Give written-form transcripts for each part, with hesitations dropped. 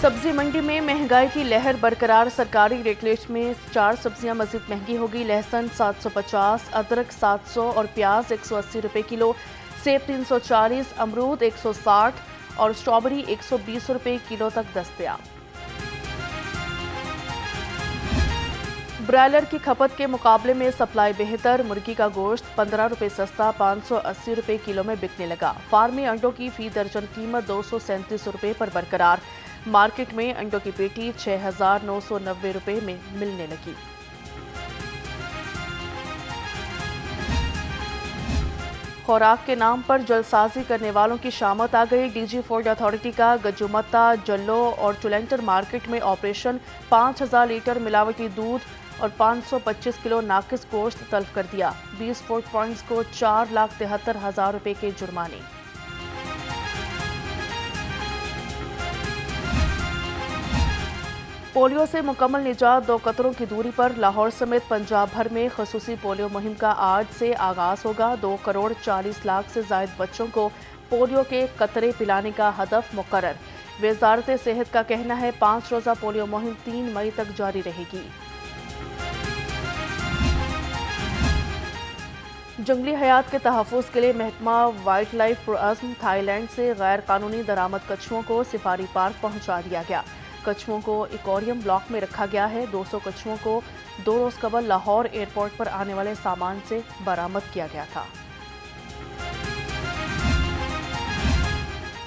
सब्जी मंडी में महंगाई की लहर बरकरार। सरकारी रेट लिस्ट में 4 सब्जियां मजीद महंगी होगी। लहसुन 750, अदरक 700 और प्याज 180 रुपए किलो, सेब 340, अमरूद 160 और स्ट्रॉबेरी 120 रुपए किलो तक दस्तयाब। ब्रायलर की खपत के मुकाबले में सप्लाई बेहतर। मुर्गी का गोश्त 15 रुपए सस्ता 580 रुपए किलो में बिकने लगा। फार्मी अंडों की फी दर्जन कीमत 237 रुपए पर बरकरार। मार्केट में अंडों की पेटी 6,990 रुपए में मिलने लगी। खुराक के नाम पर जलसाजी करने वालों की शामत आ गई। डीजी फूड अथॉरिटी का गजुमत्ता, जल्लो और टुलेंटर मार्केट में ऑपरेशन। 5,000 लीटर मिलावटी दूध और 525 किलो नाकिस गोश्त तल्फ कर दिया। 20 फूड पॉइंट्स को 4,73,000 रुपए के जुर्माने। पोलियो से मुकम्मल निजात 2 कतरों की दूरी पर। लाहौर समेत पंजाब भर में खसूसी पोलियो मुहिम का आज से आगाज होगा। 2 करोड़ 40 लाख से जायद बच्चों को पोलियो के कतरे पिलाने का हदफ मुकर्रर। वजारत सेहत का कहना है 5 रोज़ा पोलियो मुहिम 3 मई तक जारी रहेगी। जंगली हयात के तहफ़्फ़ुज़ के लिए महकमा वाइल्ड लाइफ पुरअज़्म थाईलैंड से गैर कानूनी दरामद कछुओं को सफारी पार्क पहुंचा दिया गया। कछुओं को एक्वेरियम ब्लॉक में रखा गया है। 200 कछुओं को 2 रोज़ कबल लाहौर एयरपोर्ट पर आने वाले सामान से बरामद किया गया था।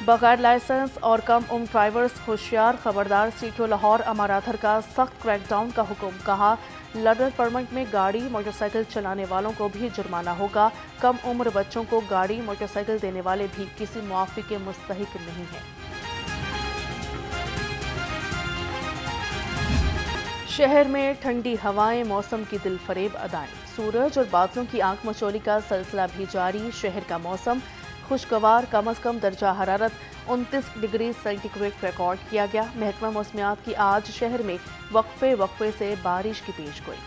बगैर लाइसेंस और कम उम्र ड्राइवर्स होशियार, खबरदार। सीटो लाहौर अमाराथर का सख्त क्रैकडाउन का हुक्म। कहा लर्नर परमिट में गाड़ी मोटरसाइकिल चलाने वालों को भी जुर्माना होगा। कम उम्र बच्चों को गाड़ी मोटरसाइकिल देने वाले भी किसी मुआफ़ी के मुस्तहिक नहीं हैं। शहर में ठंडी हवाएं, मौसम की दिलफरेब अदाएं। सूरज और बादलों की आंख मचोली का सिलसिला भी जारी। शहर का मौसम खुशगवार। कम अज़ कम दर्जा हरारत 29 डिग्री सेंटीग्रेड रिकॉर्ड किया गया। महकमा मौसमियात की आज शहर में वक्फे से बारिश की पेशगोई।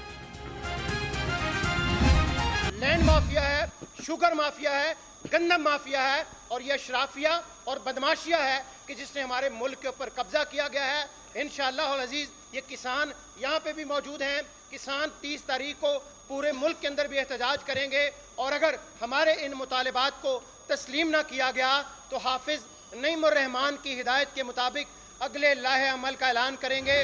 लैंड माफिया है, शुगर माफिया है, गंदम माफिया है और यह शराफिया और बदमाशिया है कि जिसने हमारे मुल्क के ऊपर कब्जा किया गया है। इंशाअल्लाह अज़ीज़ ये किसान यहाँ पे भी मौजूद हैं। किसान 30 तारीख को पूरे मुल्क के अंदर भी एहतजाज करेंगे और अगर हमारे इन मुतालिबात को तस्लीम ना किया गया तो हाफिज नईमुर रहमान की हिदायत के मुताबिक अगले लाहे अमल का ऐलान करेंगे।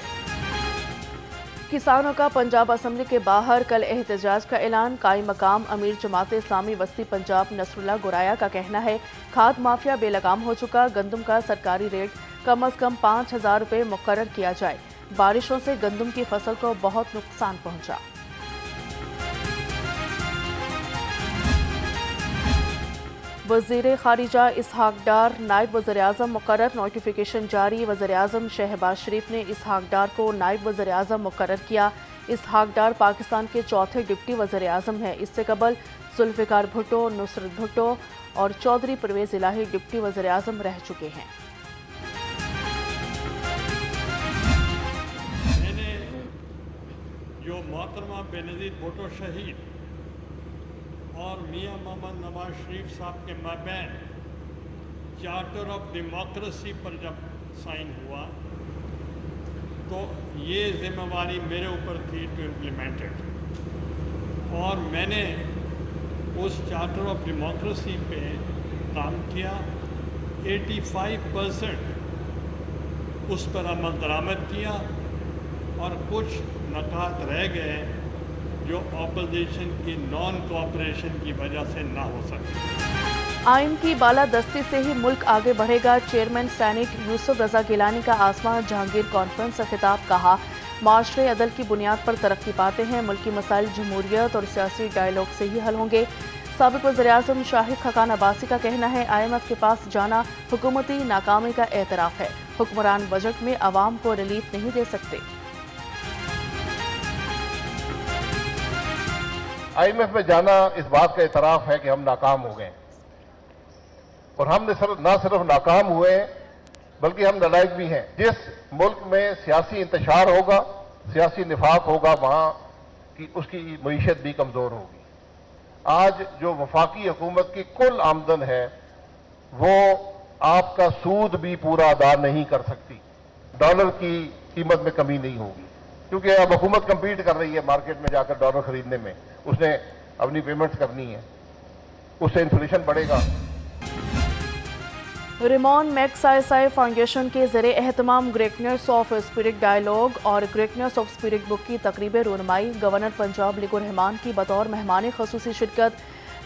किसानों का पंजाब असम्बली के बाहर कल एहतजाज का ऐलान। कायम मकाम अमीर जमात इस्लामी वस्ती पंजाब नसरुल्लाह गुराया का कहना है खाद माफिया बेलगाम हो चुका। गंदम का सरकारी रेट कम अज़ कम 5,000 रुपये मुकर्रर किया जाए। बारिशों से गंदम की फसल को बहुत नुकसान पहुंचा। वज़ीर ख़ारिजा इसहाक डार नायब वज़ीर-ए-आज़म मुकर्रर। नोटिफिकेशन जारी। वज़ीर-ए-आज़म शहबाज शरीफ ने इसहाक डार को नायब वज़ीर-ए-आज़म मुकर्रर किया। इसहाक डार पाकिस्तान के चौथे डिप्टी वज़ीर-ए-आज़म हैं। इससे कबल जुल्फ़िकार भुट्टो, नुसरत भुट्टो और चौधरी परवेज़ इलाही डिप्टी वज़ीर-ए-आज़म रह चुके हैं। जो मोहतरमा बेनज़ीर भुट्टो शहीद और मियां मोहम्मद नवाज शरीफ साहब के माबैन चार्टर ऑफ डेमोक्रेसी पर जब साइन हुआ तो ये जिम्मेवारी मेरे ऊपर थी टू इम्प्लीमेंट इट और मैंने उस चार्टर ऑफ डेमोक्रेसी पे काम किया। 85% उस पर अमल दरामद किया और कुछ नकात रह गए जो अपोजिशन की नॉन कोऑपरेशन की वजह से ना हो सके। आइन की बालादस्ती से ही मुल्क आगे बढ़ेगा। चेयरमैन सैनेट यूसुफ रजा गिलानी का आसमा जहांगीर कॉन्फ्रेंस से खिताब। कहा माशरे अदल की बुनियाद पर तरक्की पाते हैं। मुल्की मसाइल जमहूरियत और सियासी डायलॉग से ही हल होंगे। साबिक वज़ीर-ए-आज़म शाहिद खकान अब्बासी का कहना है IMF के पास जाना हुकूमती नाकामी का एतराफ़ है। हुक्मरान बजट में आवाम को रिलीफ नहीं दे सकते। IMF में जाना इस बात का एतराफ़ है कि हम नाकाम हो गए और हम न सिर्फ नाकाम हुए बल्कि हम नालायक भी हैं। जिस मुल्क में सियासी इंतशार होगा, सियासी निफाक होगा, वहाँ की उसकी मईशत भी कमज़ोर होगी। आज जो वफाकी हुकूमत की कुल आमदन है वो आपका सूद भी पूरा अदा नहीं कर सकती। डॉलर की कीमत में कमी नहीं होगी, क्योंकि अब हुकूमत कम्पीट कर रही है मार्केट में जाकर डॉलर खरीदने में, उसने अपनी पेमेंट्स करनी है, उससे इन्फ्लेशन बढ़ेगा। रेमॉन मैग्साइसाई फाउंडेशन के ज़रिए एहतमाम ग्रेटनेस ऑफ स्पिरिट डायलॉग और ग्रेटनेस ऑफ स्पिरिट बुक की तकरीब रुनमाई। गवर्नर पंजाब लिकुर रहमान की बतौर मेहमान खसूसी शिरकत।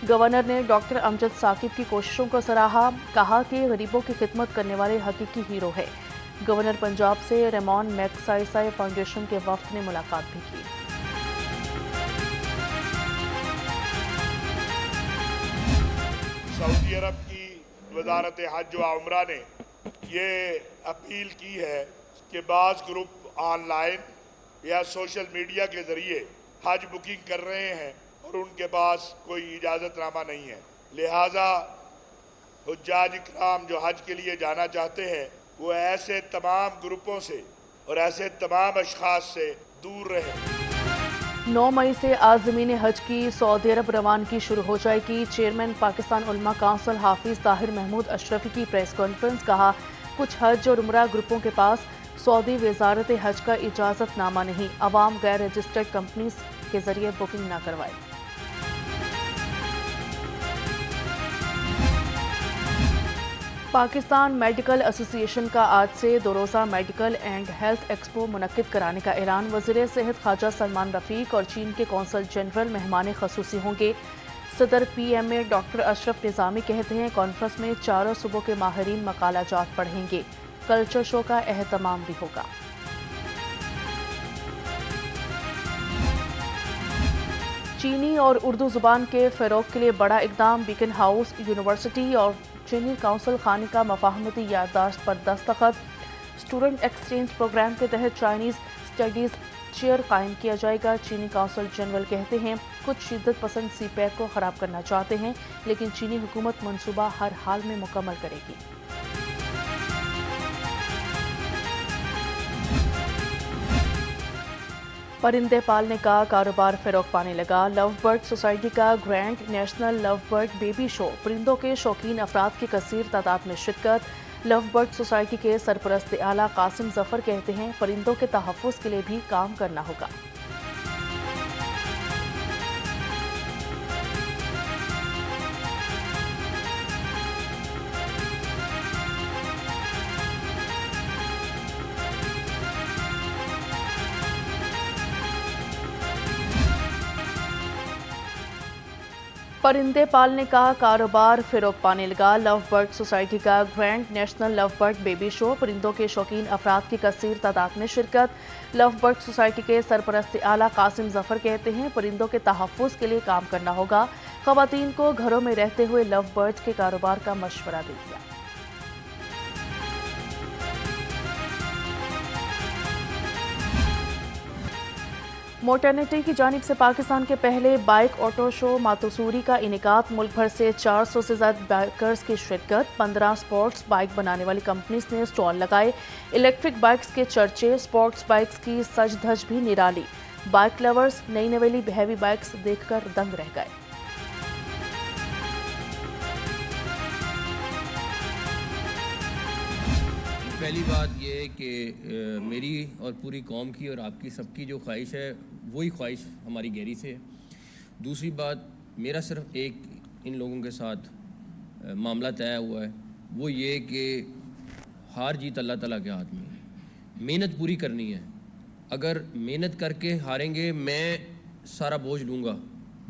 गवर्नर ने डॉक्टर अमजद साकिब की कोशिशों को सराहा, कहा कि गरीबों की खिदमत करने वाले हकीकी हीरो है। गवर्नर पंजाब से रेमॉन मैग्साइसाई फाउंडेशन के वफ्द ने मुलाकात भी की। सऊदी अरब की वजारत हज व उम्रा ने ये अपील की है कि बाज़ ग्रुप ऑनलाइन या सोशल मीडिया के ज़रिए हज बुकिंग कर रहे हैं और उनके पास कोई इजाज़तनामा नहीं है, लिहाजा हुज्जाज इकराम जो हज के लिए जाना चाहते हैं वो ऐसे तमाम ग्रुपों से और ऐसे तमाम अशखास से दूर रहें। 9 मई से आज़मीन हज की सऊदी अरब रवानगी शुरू हो जाएगी। चेयरमैन पाकिस्तान उलमा काउंसिल हाफिज ताहिर महमूद अशरफी की प्रेस कॉन्फ्रेंस। कहा, कुछ हज और उम्रा ग्रुपों के पास सऊदी वजारत हज का इजाज़तनामा नहीं, अवाम गैर रजिस्टर्ड कंपनीज के जरिए बुकिंग ना करवाए। पाकिस्तान मेडिकल एसोसिएशन का आज से 2 रोज़ा मेडिकल एंड हेल्थ एक्सपो मुनक्किद कराने का ऐलान। वज़ीर सेहत ख्वाजा सलमान रफ़ीक और चीन के कौंसल जनरल मेहमान खसूसी होंगे। सदर PMA डॉक्टर अशरफ निज़ामी कहते हैं, कॉन्फ्रेंस में चारों सूबों के माहिरीन मकालाजात पढ़ेंगे। कल्चर शो का एहतमाम भी होगा। चीनी और उर्दू ज़ुबान के फ़रोग़ के लिए बड़ा इक़दाम। बीकन हाउस यूनिवर्सिटी और चीनी काउंसिल खाने का मफाहमती याददाश्त पर दस्तखत। स्टूडेंट एक्सचेंज प्रोग्राम के तहत चाइनीज़ स्टडीज़ चेयर कायम किया जाएगा। चीनी काउंसिल जनरल कहते हैं, कुछ शिद्दत पसंद CPEC को ख़राब करना चाहते हैं, लेकिन चीनी हुकूमत मंसूबा हर हाल में मुकम्मल करेगी। परिंदे पालने का कारोबार फ़रोग़ पाने लगा। लव बर्ड सोसाइटी का grand national love bird baby show. परिंदों के शौकीन अफराद की कसीर तादाद में शिरकत। लव बर्ड सोसाइटी के सरपरस्त आला कासिम जफ़र कहते हैं, परिंदों के तहफ़्फ़ुज़ के लिए भी काम करना होगा। परिंदे पालने का कारोबार फ़रोग़ पाने लगा। लव बर्ड सोसाइटी का grand national love bird baby show. परिंदों के शौकीन अफराद की कसीर तादाद में शिरकत। लव बर्ड सोसाइटी के सरपरस्त आला कासिम जफ़र कहते हैं, परिंदों के तहफ़्फ़ुज़ के लिए काम करना होगा। ख़वातीन को घरों में रहते हुए लव बर्ड्स के कारोबार का मशवरा दे दिया। मोटर्निटी की जानिब से पाकिस्तान के पहले बाइक ऑटो शो मातसूरी का इनेकाद। मुल्क भर से 400 से ज़्यादा बाइकर्स की शिरकत। 15 स्पोर्ट्स बाइक बनाने वाली कंपनीज ने स्टॉल लगाए। इलेक्ट्रिक बाइक्स के चर्चे, स्पोर्ट्स बाइक्स की सज धज भी निराली। बाइक लवर्स नई नवेली हैवी बाइक्स देखकर दंग रह गए। पहली बात ये है कि मेरी और पूरी कौम की और आपकी सबकी जो ख्वाहिश है वही ख्वाहिश हमारी गहरी से है। दूसरी बात, मेरा सिर्फ एक इन लोगों के साथ मामला तय हुआ है, वो ये कि हार जीत अल्लाह ताला के हाथ में है। मेहनत पूरी करनी है। अगर मेहनत करके हारेंगे, मैं सारा बोझ लूँगा,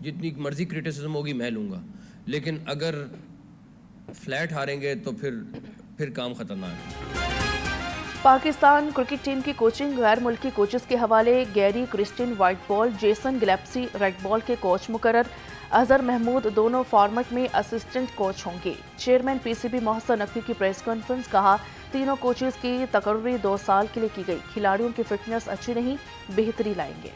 जितनी मर्ज़ी क्रिटिसिज्म होगी मैं लूँगा, लेकिन अगर फ्लैट हारेंगे तो फिर काम ख़तरनाक है। पाकिस्तान क्रिकेट टीम की कोचिंग गैर मुल्की कोचेस के हवाले। Gary Kirsten white ball, Jason गिलेप्सी रेड बॉल के कोच मुकर्रर। अजहर महमूद दोनों फॉर्मेट में असिस्टेंट कोच होंगे। चेयरमैन PCB मोहसिन नकवी की प्रेस कॉन्फ्रेंस। कहा, तीनों कोचेस की तकर्री 2 साल के लिए की गई। खिलाड़ियों की फिटनेस अच्छी नहीं, बेहतरी लाएंगे।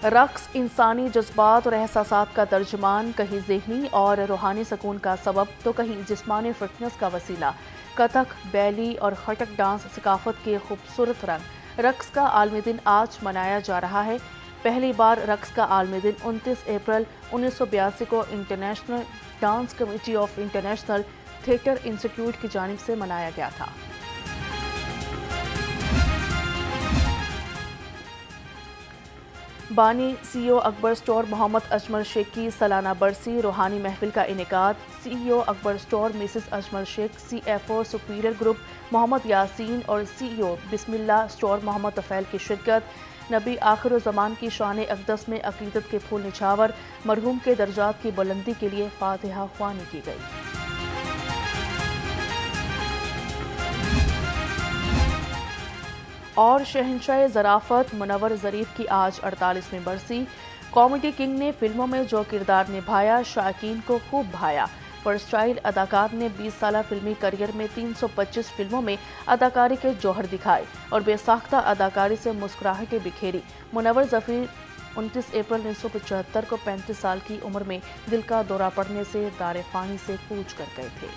रक्स इंसानी जज्बात और एहसासात का तर्जुमान, कहीं ज़हनी और रूहानी सुकून का सबब तो कहीं जिस्मानी फिटनेस का वसीला। कथक, बैली और खटक डांस सकाफत के खूबसूरत रंग। रक्स का आलमी दिन आज मनाया जा रहा है। पहली बार रक्स का आलमी दिन 29 अप्रैल 1982 को international dance committee of international theatre institute की जानिब से मनाया गया था। बानी सीईओ अकबर स्टोर मोहम्मद अजमल शेख की सालाना बरसी रूहानी महफिल का इनेकाद। CEO Akbar store Mrs Ajmal Sheikh, CFO superior group Mohammad Yasin और सीईओ बिस्मिल्लाह स्टोर मोहम्मद तफैल की शिरकत। नबी आखिर ज़मान की शान अक़दस में अक़ीदत के फूल निछावर, मरहूम के दर्जात की बुलंदी के लिए फातिहा ख्वानी की गई। और शहंशाह ज़राफ़त मुनव्वर ज़रीफ़ की आज 48वीं बरसी। कॉमेडी किंग ने फिल्मों में जो किरदार निभाया शायकीन को खूब भाया। वर्सटाइल अदाकार ने 20 साल फिल्मी करियर में 325 फिल्मों में अदाकारी के जौहर दिखाए और बेसाख्ता अदाकारी से मुस्कुराहटें बिखेरी। मुनव्वर ज़फ़ीर 29 अप्रैल 1975 को 35 साल की उम्र में दिल का दौरा पड़ने से दार फ़ानी से कूच कर गए थे।